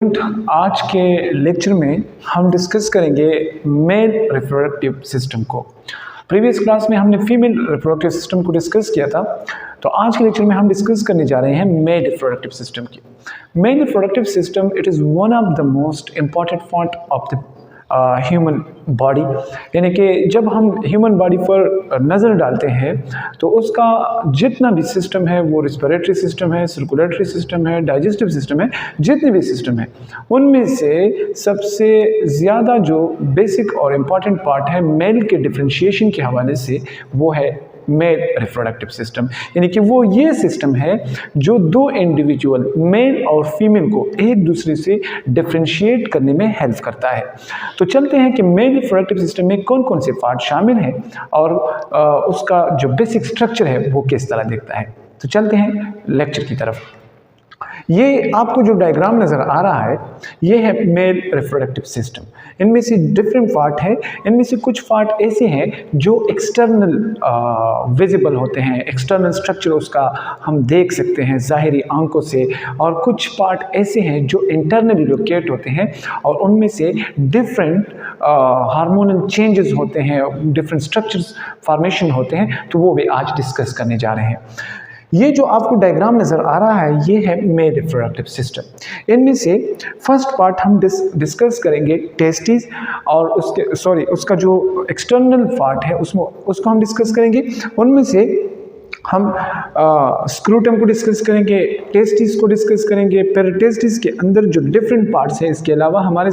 आज के लेक्चर में हम डिस्कस करेंगे मेल रिप्रोडक्टिव सिस्टम को। प्रीवियस क्लास में हमने फीमेल रिप्रोडक्टिव सिस्टम को डिस्कस किया था, तो आज के लेक्चर में हम डिस्कस करने जा रहे हैं मेल रिप्रोडक्टिव सिस्टम की। Male reproductive system it is one of the most important part of the human body, यानी कि जब हम ह्यूमन बॉडी पर नज़र डालते हैं तो उसका जितना भी सिस्टम है, वो रिस्पिरेटरी सिस्टम है, सर्कुलेटरी सिस्टम है, डाइजेस्टिव सिस्टम है, जितने भी सिस्टम है उनमें से सबसे ज़्यादा जो बेसिक और इम्पॉर्टेंट पार्ट है मेल के डिफ्रेंशिएशन के हवाले से, वो है मेल रिप्रोडक्टिव सिस्टम। यानी कि वो ये सिस्टम है जो दो इंडिविजुअल मेल और फीमेल को एक दूसरे से डिफ्रेंशिएट करने में हेल्प करता है। तो चलते हैं कि मेल रिप्रोडक्टिव सिस्टम में कौन कौन से पार्ट शामिल हैं और उसका जो बेसिक स्ट्रक्चर है वो किस तरह दिखता है। तो चलते हैं लेक्चर की तरफ। ये आपको जो डायग्राम नज़र आ रहा है ये है मेल रिप्रोडक्टिव सिस्टम। इनमें से डिफरेंट पार्ट है, इनमें से कुछ पार्ट ऐसे हैं जो एक्सटर्नल विजिबल होते हैं, एक्सटर्नल स्ट्रक्चर उसका हम देख सकते हैं ज़ाहिरी आंखों से, और कुछ पार्ट ऐसे हैं जो इंटरनली लोकेट होते हैं और उनमें से डिफरेंट हार्मोनल चेंजेस होते हैं, डिफरेंट स्ट्रक्चर्स फॉर्मेशन होते हैं, तो वो भी आज डिस्कस करने जा रहे हैं। ये जो आपको डायग्राम नज़र आ रहा है ये है मेल रिप्रोडक्टिव सिस्टम। इनमें से फर्स्ट पार्ट हम डिस्कस करेंगे टेस्टिस, और उसका जो एक्सटर्नल पार्ट है उसको हम डिस्कस करेंगे। उनमें से हम स्क्रूटम को डिस्कस करेंगे, टेस्टिस को डिस्कस करेंगे, फिर टेस्टिस के अंदर जो डिफरेंट पार्ट्स हैं, इसके अलावा हमारे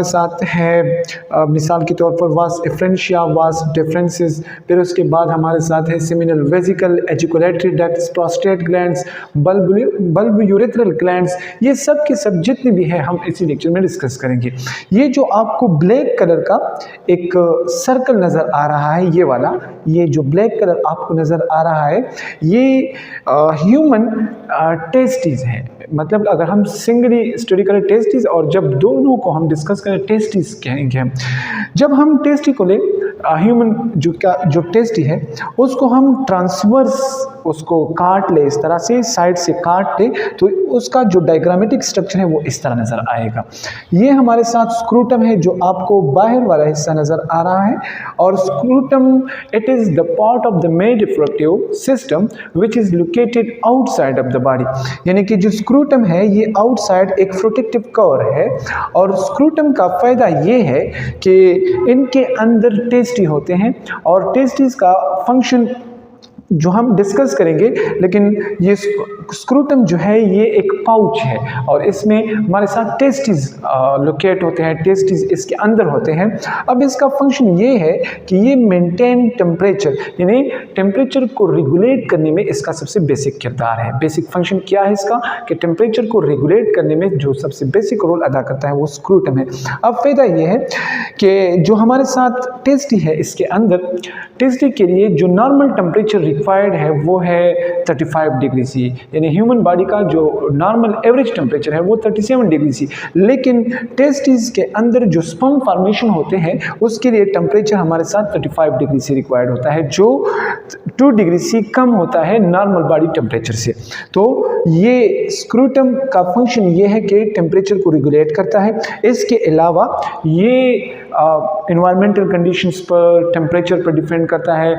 साथ है मिसाल के तौर पर वास एफ्रेंशिया, वास डिफरेंसेस, फिर उसके बाद हमारे साथ है seminal vesicle, ejaculatory ducts, prostate glands, bulb urethral glands. ये सब के सब जितने भी है हम इसी लेक्चर में डिस्कस करेंगे। ये जो आपको ब्लैक कलर का एक सर्कल नज़र आ रहा है, ये वाला, ये जो ब्लैक कलर आपको नज़र आ रहा है ये ह्यूमन टेस्टिस है। मतलब अगर हम सिंगली स्टडी करें टेस्टिस और जब दोनों को हम डिस्कस करें टेस्टिस कहेंगे हम। जब हम टेस्टी को ले ह्यूमन जो टेस्टी है उसको हम ट्रांसवर्स उसको काट ले, इस तरह से साइड से काट ले, तो उसका जो डायग्रामेटिक स्ट्रक्चर है वो इस तरह नज़र आएगा। ये हमारे साथ स्क्रूटम है जो आपको बाहर वाला हिस्सा नज़र आ रहा है, और scrotum it is the part of the male reproductive system which is located outside of the body. यानी कि जो स्क्रूटम है ये आउटसाइड एक प्रोटेक्टिव कवर है, और स्क्रूटम का फ़ायदा ये है कि इनके अंदर टेस्टी होते हैं, और टेस्टीज का फंक्शन जो हम डिस्कस करेंगे, लेकिन ये स्क्रूटम जो है ये एक पाउच है और इसमें हमारे साथ टेस्टिस लोकेट होते हैं, टेस्टिस इसके अंदर होते हैं। अब इसका फंक्शन ये है कि ये मेंटेन टेम्परेचर, यानी टेम्परेचर को रेगुलेट करने में इसका सबसे बेसिक किरदार है। बेसिक फंक्शन क्या है इसका कि टेम्परेचर को रेगुलेट करने में जो सबसे बेसिक रोल अदा करता है वो स्क्रूटम है। अब फायदा ये है कि जो हमारे साथ टेस्टी है इसके अंदर, टेस्टी के लिए जो नॉर्मल टेम्परेचर रिक्वायर्ड है वो है 35 डिग्री सी, यानी ह्यूमन बॉडी का जो नॉर्मल एवरेज टेम्परेचर है वो 37 डिग्री सी। लेकिन टेस्टिस के अंदर जो स्पर्म फॉर्मेशन होते हैं उसके लिए टेम्परेचर हमारे साथ 35 डिग्री सी रिक्वायर्ड होता है, जो 2 डिग्री सी कम होता है नॉर्मल बॉडी टेम्परेचर से। तो ये स्क्रूटम का फंक्शन ये है कि टेम्परेचर को रेगुलेट करता है। इसके अलावा ये इन्वायरमेंटल कंडीशंस पर, टेम्परेचर पर डिपेंड करता है।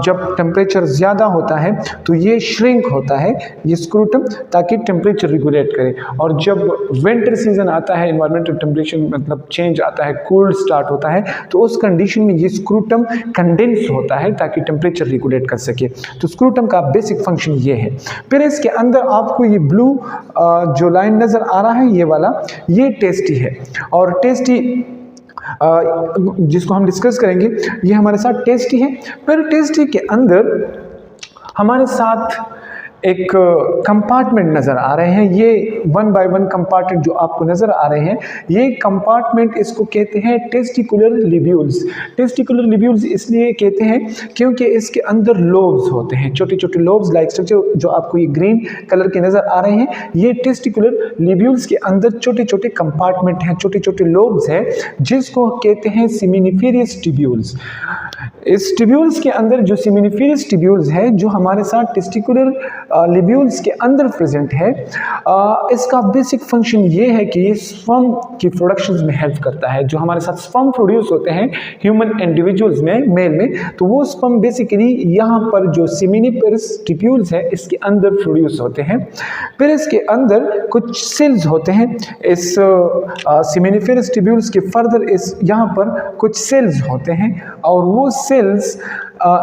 जब टेम्परेचर ज़्यादा होता है तो ये श्रिंक होता है ये स्क्रूटम, ताकि टेम्परेचर रेगुलेट करे, और जब विंटर सीजन आता है, इन्वायरमेंटल टेम्परेचर मतलब चेंज आता है, कोल्ड स्टार्ट होता है, तो उस कंडीशन में ये स्क्रूटम कंडेंस होता है ताकि टेम्परेचर रेगुलेट कर सके। तो स्क्रूटम का बेसिक फंक्शन ये है। फिर इसके अंदर आपको ये ब्लू जो लाइन नज़र आ रहा है ये वाला, ये टेस्टी है, और टेस्टी जिसको हम डिस्कस करेंगे ये हमारे साथ टेस्टी है। फिर टेस्टी के अंदर हमारे साथ एक कंपार्टमेंट नज़र आ रहे हैं, ये 1 बाय 1 कंपार्टमेंट जो आपको नज़र आ रहे हैं, ये कंपार्टमेंट इसको कहते हैं टेस्टिकुलर लिब्यूल्स। टेस्टिकुलर लिब्यूल्स इसलिए कहते हैं क्योंकि इसके अंदर लोब्स होते हैं, छोटे छोटे लोब्स लाइक स्ट्रक्चर जो आपको ये ग्रीन कलर के नज़र आ रहे हैं, ये टेस्टिकुलर लिब्यूल्स के अंदर छोटे छोटे कंपार्टमेंट हैं, छोटे छोटे लोब्स हैं, जिसको कहते हैं सेमिनिफेरियस ट्यूब्यूल्स। इस ट्यूब्यूल्स के अंदर जो सेमिनिफेरियस ट्यूब्यूल्स है जो हमारे साथ टेस्टिकुलर लिब्यूल्स के अंदर प्रेजेंट है। इसका बेसिक फंक्शन ये है कि ये स्पर्म की प्रोडक्शन में हेल्प करता है। जो हमारे साथ स्पर्म प्रोड्यूस होते हैं ह्यूमन इंडिविजुअल्स में, मेल में, तो वो स्पर्म बेसिकली यहाँ पर जो सेमिनिफेरस ट्यूब्यूल्स है इसके अंदर प्रोड्यूस होते हैं। फिर इसके अंदर कुछ सेल्स होते हैं। इस सेमिनिफेरस ट्यूब्यूल्स के फर्दर इस यहाँ पर कुछ सेल्स होते हैं और वो सेल्स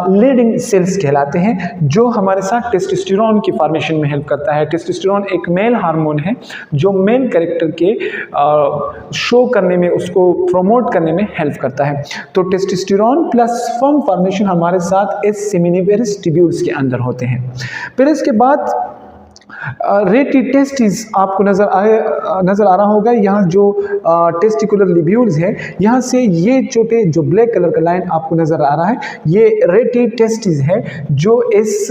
लीडिंग सेल्स कहलाते हैं, जो हमारे साथ टेस्टोस्टेरोन की फॉर्मेशन में हेल्प करता है। टेस्टोस्टेरोन एक मेल हार्मोन है जो मेन कैरेक्टर के शो करने में, उसको प्रमोट करने में हेल्प करता है। तो टेस्टोस्टेरोन प्लस स्पर्म फॉर्मेशन हमारे साथ इस सेमिनिफेरस ट्यूब्यूल्स के अंदर होते हैं। फिर इसके बाद रेटी टेस्टिस आपको नजर आ रहा होगा। यहाँ जो टेस्टिकुलर लिब्यूल्स है, यहाँ से ये छोटे जो ब्लैक कलर का लाइन आपको नजर आ रहा है, ये रेटी टेस्टिस है जो इस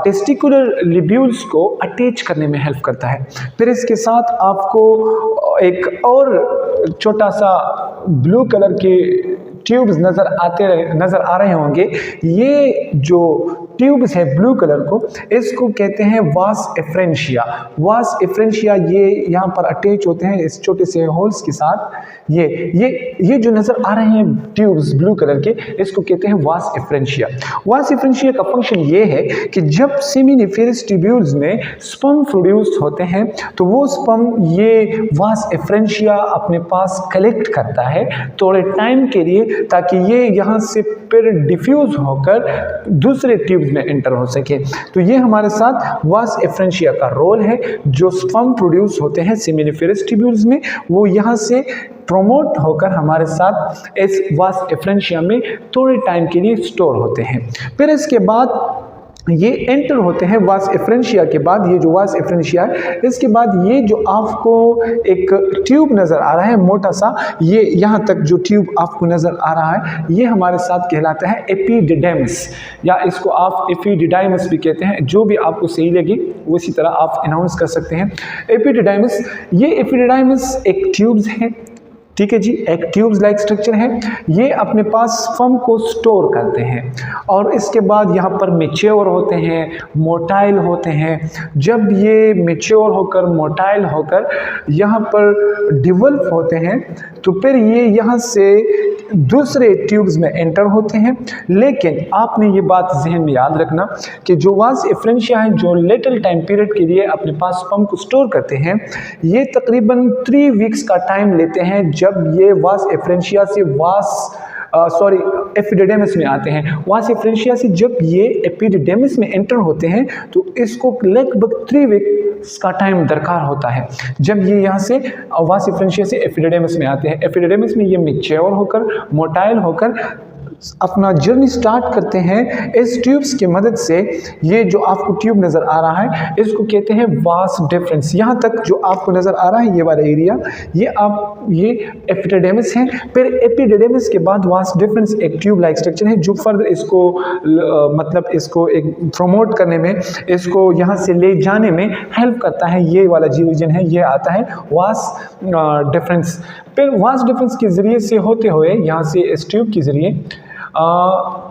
टेस्टिकुलर लिब्यूल्स को अटैच करने में हेल्प करता है। फिर इसके साथ आपको एक और छोटा सा ब्लू कलर के ट्यूब्स नजर आ रहे होंगे। ये जो ट्यूब्स है ब्लू कलर को, इसको कहते हैं वास एफ्रेंशिया। वास एफ्रेंशिया ये यहाँ पर अटैच होते हैं इस छोटे से होल्स के साथ। ये जो नजर आ रहे हैं ट्यूब्स ब्लू कलर के, इसको कहते हैं वास एफ्रेंशिया। वास एफ्रेंशिया का फंक्शन ये है कि जब सेमिनिफेरस ट्यूब्यूल्स में स्पर्म प्रोड्यूस होते हैं तो वो स्पर्म ये वास एफ्रेंशिया अपने पास कलेक्ट करता है थोड़े टाइम के लिए, ताकि ये यहाँ से फिर डिफ्यूज होकर दूसरे ट्यूब्स में एंटर हो सके। तो ये हमारे साथ वास एफ्रेंशिया का रोल है। जो स्पर्म प्रोड्यूस होते हैं सेमिनिफेरस ट्यूब्यूल्स में, वो यहाँ से प्रोमोट होकर हमारे साथ इस वास एफ्रेंशिया में थोड़े टाइम के लिए स्टोर होते हैं। फिर इसके बाद ये एंटर होते हैं वास एफ्रेंशिया के बाद। ये जो वास एफ्रेंशिया है, इसके बाद ये जो आपको एक ट्यूब नज़र आ रहा है मोटा सा, ये यहाँ तक जो ट्यूब आपको नज़र आ रहा है, ये हमारे साथ कहलाता है एपिडिडेमिस, या इसको आप एपिडिडाइमस भी कहते हैं। जो भी आपको सही लगे उसी तरह आप अनाउंस कर सकते हैं एपिडिडाइमस। ये एपिडिडाइमस एक ट्यूब्स है, ठीक है जी, एक ट्यूब्स लाइक स्ट्रक्चर है। ये अपने पास स्पर्म को स्टोर करते हैं और इसके बाद यहाँ पर मैच्योर होते हैं, मोटाइल होते हैं। जब ये मैच्योर होकर, मोटाइल होकर यहाँ पर डिवेल्प होते हैं तो फिर ये यहाँ से दूसरे ट्यूब्स में एंटर होते हैं। लेकिन आपने ये बात जहन में याद रखना कि जो वास एफ्रेंशिया है, जो लिटिल टाइम पीरियड के लिए अपने पास स्पर्म को स्टोर करते हैं, ये तकरीबन 3 वीक्स का टाइम लेते हैं जब ये वास एफ्रेंशिया से एपिडिडेमिस में आते हैं। वास एफ्रेंशिया से जब ये एपिडिडेमिस में एंटर होते हैं तो इसको लगभग 3 वीक्स का टाइम दरकार होता है जब ये यहाँ से वास एफ्रेंशिया से एपिडिडेमिस में आते हैं। एपिडिडेमिस में ये मैच्योर होकर, मोटाइल होकर अपना जर्नी स्टार्ट करते हैं इस ट्यूब्स की मदद से। ये जो आपको ट्यूब नज़र आ रहा है, इसको कहते हैं वास डिफरेंस। यहाँ तक जो आपको नज़र आ रहा है ये वाला एरिया, ये एपिडिडेमिस है। फिर एपिडिडेमिस के बाद वास डिफरेंस एक ट्यूब लाइक स्ट्रक्चर है जो फर्दर इसको मतलब इसको एक प्रमोट करने में, इसको यहाँ से ले जाने में हेल्प करता है। ये वाला जो रीजन है ये आता है वास डिफरेंस। फिर वास डिफरेंस के ज़रिए से होते हुए यहाँ से इस ट्यूब के ज़रिए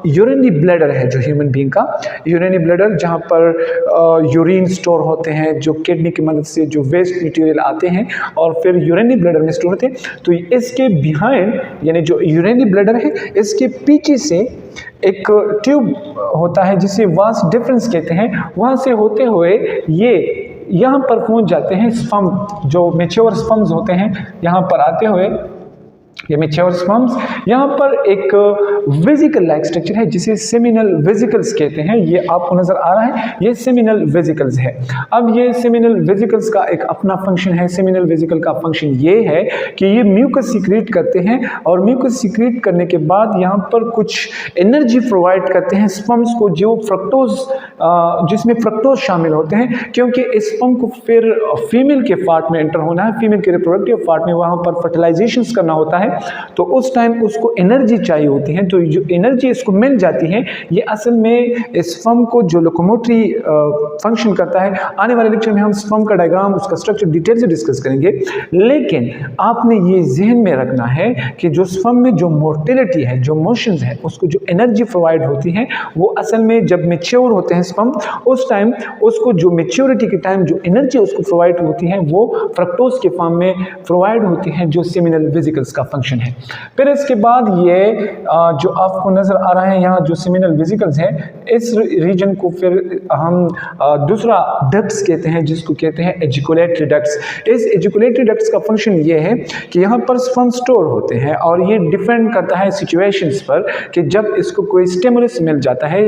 यूरिनरी ब्लैडर है जो ह्यूमन बीइंग का यूरिनरी ब्लैडर, जहाँ पर यूरिन स्टोर होते हैं जो किडनी की मदद से जो वेस्ट मटेरियल आते हैं और फिर यूरिनरी ब्लैडर में स्टोर होते हैं। तो इसके बिहाइंड, यानी जो यूरिनरी ब्लैडर है, इसके पीछे से एक ट्यूब होता है जिसे वास डिफरेंस कहते हैं। वहाँ से होते हुए ये यहाँ पर पहुँच जाते हैं स्पर्म, जो मैच्योर स्पर्म्स होते हैं। यहाँ पर आते हुए ये मैच्योर स्पर्म्स, यहाँ पर एक वेजिकल लाइक स्ट्रक्चर है जिसे सेमिनल वेजिकल्स कहते हैं। ये आपको नज़र आ रहा है, ये सेमिनल वेजिकल्स है। अब ये सेमिनल वेजिकल्स का एक अपना फंक्शन है। सेमिनल वेजिकल का फंक्शन ये है कि ये म्यूकस सीक्रेट करते हैं और म्यूकस सीक्रेट करने के बाद यहाँ पर कुछ एनर्जी प्रोवाइड करते हैं स्पर्म्स को, जो फ्रक्टोज, जिसमें फ्रक्टोज शामिल होते हैं, क्योंकि इस स्पर्म को फिर फीमेल के पार्ट में एंटर होना है, फीमेल के रिप्रोडक्टिव पार्ट में, वहाँ पर फर्टिलाइजेशन करना होता है। तो उस टाइम उसको एनर्जी चाहिए होती है, तो जो एनर्जी इसको मिल जाती है ये असल में स्पर्म को जो लोकोमोटरी फंक्शन करता है। आने वाले लेक्चर में हम स्पर्म का डायग्राम, उसका स्ट्रक्चर डिटेल से डिस्कस करेंगे, लेकिन आपने ये जहन में रखना है कि जो स्पर्म में जो मोटिलिटी है, जो मोशंस है, उसको जो एनर्जी प्रोवाइड होती है वो असल में जब मेच्योर होते हैं स्पर्म, उस टाइम उसको जो मेच्योरिटी के टाइम जो एनर्जी उसको प्रोवाइड होती है वो फ्रक्टोज के फॉर्म में प्रोवाइड होती है, जो सेमिनल वेसिकल्स का फंक्शन है। फिर इसके बाद ये जो आपको नजर आ रहा है यहाँ जो सेमिनल वेसिकल्स है, इस रीजन को फिर हम दूसरा डक्ट्स कहते हैं, जिसको कहते हैं एजिकुलेटरी डक्ट्स। इस एजिकुलेटरी डक्ट्स का फंक्शन ये है कि यहाँ पर स्पर्म स्टोर होते हैं और ये डिपेंड करता है सिचुएशंस पर कि जब इसको कोई स्टिमुलस मिल जाता है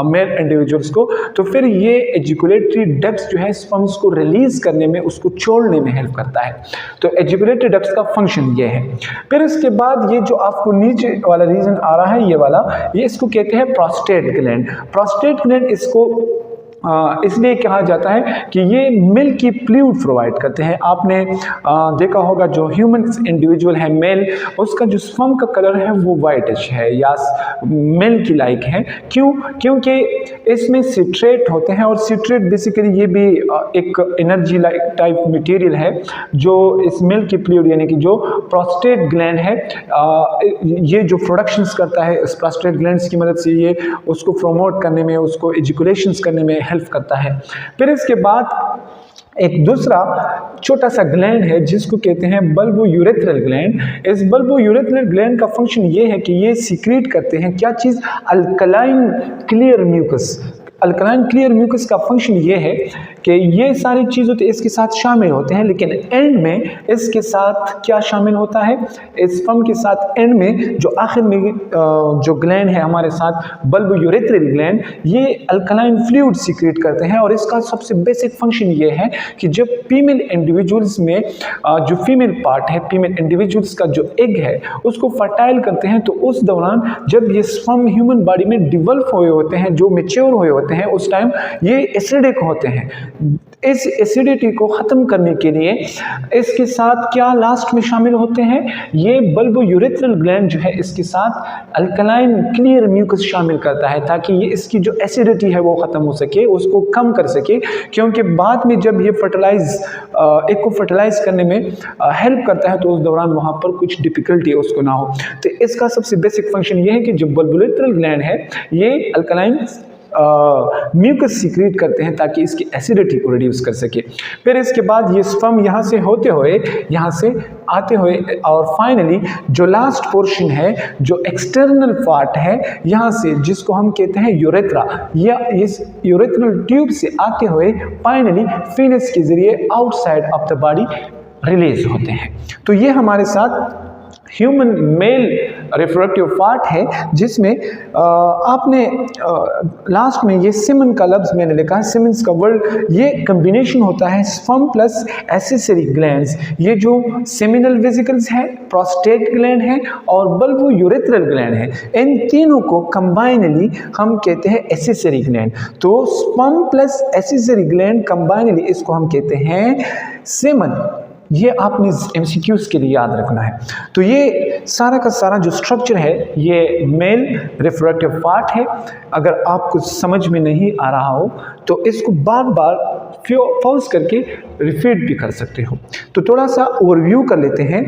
मेल इंडिविजुअल्स को, तो फिर ये एजिकुलेटरी डक्ट्स जो है स्पर्म्स को रिलीज करने में, उसको छोड़ने में हेल्प करता है। तो एजिकुलेटरी डक्ट्स का फंक्शन ये है। फिर इसके बाद ये जो आपको नीचे वाला रीजन आ रहा है, ये वाला, ये इसको कहते हैं प्रोस्टेट ग्लैंड। प्रोस्टेट ग्लैंड इसको इसलिए कहा जाता है कि ये मिल्क की फ्लूइड प्रोवाइड करते हैं। आपने देखा होगा जो ह्यूमन इंडिविजुअल है मेल, उसका जो स्पर्म का कलर है वो वाइटिश है या मिल्क की लाइक है। क्यों? क्योंकि इसमें सिट्रेट होते हैं और सिट्रेट बेसिकली ये भी एक एनर्जी लाइक टाइप मटेरियल है जो इस मिल्क की फ्लूइड यानी कि जो प्रोस्टेट ग्लैंड है ये जो प्रोडक्शंस करता है, इस प्रोस्टेट ग्लैंड्स की मदद से ये उसको प्रमोट करने में, उसको एजिकुलेशंस करने में हेल्प करता है। फिर इसके बाद एक दूसरा छोटा सा ग्लैंड है जिसको कहते हैं बल्बोयूरेथ्रल ग्लैंड। इस बल्बोयूरेथ्रल ग्लैंड का फंक्शन ये है कि ये सीक्रेट करते हैं क्या चीज़? Alkaline clear mucus. Alkaline clear mucus का फंक्शन ये है कि ये सारी चीज़ होती है इसके साथ शामिल होते हैं, लेकिन एंड में इसके साथ क्या शामिल होता है? इस स्पर्म के साथ एंड में जो आखिर में जो ग्लैंड है हमारे साथ बल्बोयूरेथ्रल ग्लैंड, ये अल्कलाइन फ्लूइड सीक्रेट करते हैं। और इसका सबसे बेसिक फंक्शन ये है कि जब फीमेल इंडिविजुअल्स में जो फीमेल पार्ट है, फीमेल इंडिविजुअल्स का जो एग है उसको फर्टाइल करते हैं, तो उस दौरान जब ये स्पर्म ह्यूमन बॉडी में डिवेल्प हुए होते हैं, जो मेच्योर हुए होते हैं, उस टाइम ये एसिडिक होते हैं। इस एसिडिटी को ख़त्म करने के लिए इसके साथ क्या लास्ट में शामिल होते हैं? ये बल्बोयूरेथ्रल ग्लैंड जो है इसके साथ अल्कलाइन क्लियर म्यूकस शामिल करता है, ताकि ये इसकी जो एसिडिटी है वो ख़त्म हो सके, उसको कम कर सके। क्योंकि बाद में जब ये एक को फर्टिलाइज करने में हेल्प करता है, तो उस दौरान वहाँ पर कुछ डिफिकल्टी उसको ना हो। तो इसका सबसे बेसिक फंक्शन ये है कि जो बल्बोयूरेथ्रल ग्लैंड है ये अल्कलाइन म्यूकस सीक्रेट करते हैं ताकि इसकी एसिडिटी को रिड्यूस कर सके। फिर इसके बाद ये स्पर्म यहाँ से होते हुए, यहाँ से आते हुए, और फाइनली जो लास्ट पोर्शन है, जो एक्सटर्नल पार्ट है यहाँ से, जिसको हम कहते हैं यूरेथ्रा, या इस यूरेथ्रल ट्यूब से आते हुए फाइनली फीनस के जरिए outside of the body release होते हैं। तो ये हमारे साथ ह्यूमन मेल रिप्रोडक्टिव पार्ट है, जिसमें आपने लास्ट में ये सिमन का लफ्ज़ मैंने लिखा है, सिमन्स का वर्ड, ये कम्बिनेशन होता है स्पर्म प्लस एसेसरी ग्लैंड्स। ये जो सेमिनल वेसिकल्स है, प्रोस्टेट ग्लैंड है और बल्बोयूरेथ्रल ग्लैंड है, इन तीनों को कंबाइनली हम कहते हैं एसेसरी ग्लैंड। तो sperm plus accessory gland combinedly इसको हम कहते हैं सेमन। ये आपने MCQs के लिए याद रखना है। तो ये सारा का सारा जो स्ट्रक्चर है ये मेल रिप्रोडक्टिव पार्ट है। अगर आपको समझ में नहीं आ रहा हो तो इसको बार बार पॉज करके रिपीट भी कर सकते हो। तो थोड़ा सा ओवरव्यू कर लेते हैं।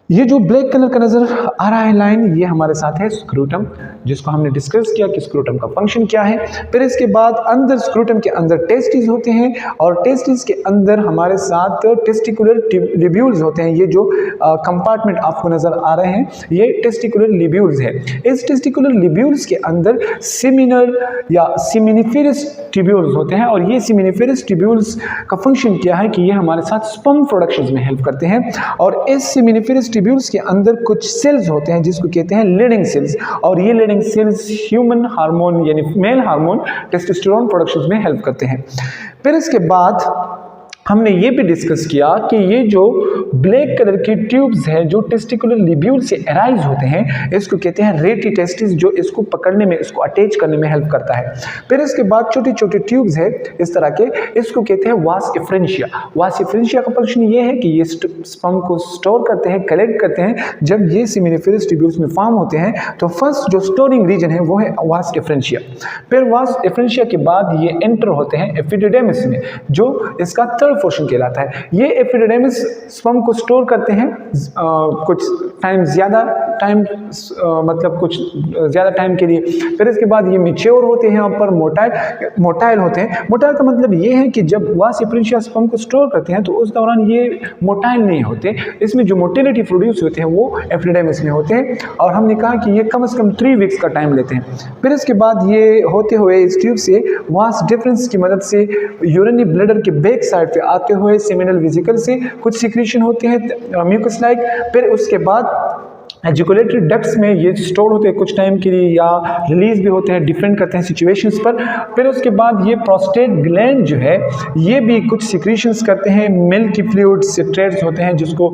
ये जो ब्लैक कलर का नज़र आ रहा है लाइन, ये हमारे साथ है स्क्रूटम, जिसको हमने डिस्कस किया कि स्क्रूटम का फंक्शन क्या है। फिर इसके बाद अंदर स्क्रूटम के अंदर टेस्टिस होते हैं और टेस्टिस के अंदर हमारे साथ टेस्टिकुलर लिब्यूल्स होते हैं। ये जो कंपार्टमेंट आपको नज़र आ रहे हैं ये टेस्टिकुलर लिब्यूल्स है। इस टेस्टिकुलर लिब्यूल्स के अंदर सेमिनल या सेमिनिफेरस ट्यूब्यूल्स होते हैं और ये सेमिनिफेरस ट्यूब्यूल्स का फंक्शन क्या है कि ये हमारे साथ स्पर्म प्रोडक्शन में हेल्प करते हैं। और इस सेमिनिफेरस ट्यूब्यूल्स के अंदर कुछ सेल्स होते हैं जिसको कहते हैं लीडिंग सेल्स, और ये लीडिंग सेल्स ह्यूमन हार्मोन यानी मेल हार्मोन टेस्टोस्टेरोन प्रोडक्शन में हेल्प करते हैं। फिर इसके बाद हमने ये भी डिस्कस किया कि ये जो ब्लैक कलर की ट्यूब्स हैं जो टेस्टिकुलर लिब्यूल से अराइज होते हैं, इसको कहते हैं रेटी टेस्टिस, जो इसको पकड़ने में, इसको अटैच करने में हेल्प करता है। फिर इसके बाद छोटी छोटी ट्यूब्स है इस तरह के, इसको कहते हैं वास एफ्रेंशिया। वास एफ्रेंशिया का फंक्शन ये है कि ये स्पर्म को स्टोर करते हैं, कलेक्ट करते हैं। जब ये सेमिनिफेरस ट्यूब्यूल्स में फॉर्म होते हैं तो फर्स्ट जो स्टोरिंग रीजन है वो है वास एफ्रेंशिया। फिर वास एफ्रेंशिया के बाद ये एंटर होते हैं एपिडिडेमिस में, जो इसका थर्ड पोर्शन कहलाता है। ये एपिडिडेमिस स्पर्म को स्टोर करते हैं कुछ टाइम, ज़्यादा टाइम, मतलब कुछ ज़्यादा टाइम के लिए। फिर इसके बाद ये मैच्योर होते हैं, यहाँ पर मोटाइल होते हैं। मोटाइल का मतलब ये है कि जब वास एफ्रेंशिया स्पर्म को स्टोर करते हैं तो उस दौरान ये मोटाइल नहीं होते, इसमें जो मोटिलिटी प्रोड्यूस होते हैं वो एपिडिडेमिस में होते हैं। और हमने कहा कि ये कम से कम 3 वीक्स का टाइम लेते हैं। फिर इसके बाद ये होते हुए इस ट्यूब से वास डिफरेंस की मदद से यूरिनरी ब्लैडर के बैक साइड पे आते हुए सेमिनल वेसिकल से कुछ सिक्रीशन होते हैं म्यूकस लाइक। फिर उसके बाद एजिकुलेटरी डक्ट्स में ये स्टोर होते हैं कुछ टाइम के लिए या रिलीज भी होते हैं, डिपेंड करते हैं सिचुएशंस पर। फिर उसके बाद ये प्रोस्टेट ग्लैंड जो है ये भी कुछ सिक्रीशंस करते हैं, मिल्क की फ्लूइड सिट्रेट्स होते हैं जिसको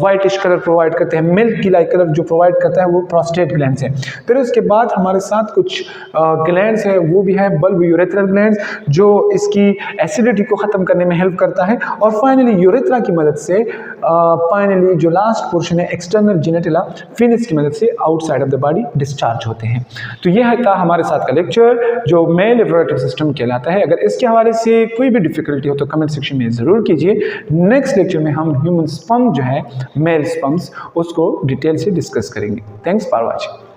वाइटिश कलर प्रोवाइड करते हैं, मिल्क की लाइक कलर जो प्रोवाइड करता है वो प्रोस्टेट ग्लैंड्स है। फिर उसके बाद हमारे साथ कुछ ग्लैंड्स है, वो भी है बल्ब यूरेथ्रल ग्लैंड्स, जो इसकी एसिडिटी को ख़त्म करने में हेल्प करता है। और फाइनली यूरेथ्रा की मदद से फाइनली जो लास्ट पोर्शन है एक्सटर्नल जेनिटला फिनिस की मदद से outside of the body discharge होते हैं। तो यह था हमारे साथ का लेक्चर जो मेल रिप्रोडक्टिव सिस्टम कहलाता है। अगर इसके हवाले से कोई भी डिफिकल्टी हो तो कमेंट सेक्शन में ज़रूर कीजिए। नेक्स्ट लेक्चर में हम ह्यूमन स्पर्म जो है, मेल स्पर्म्स, उसको डिटेल से डिस्कस करेंगे। Thanks for watching.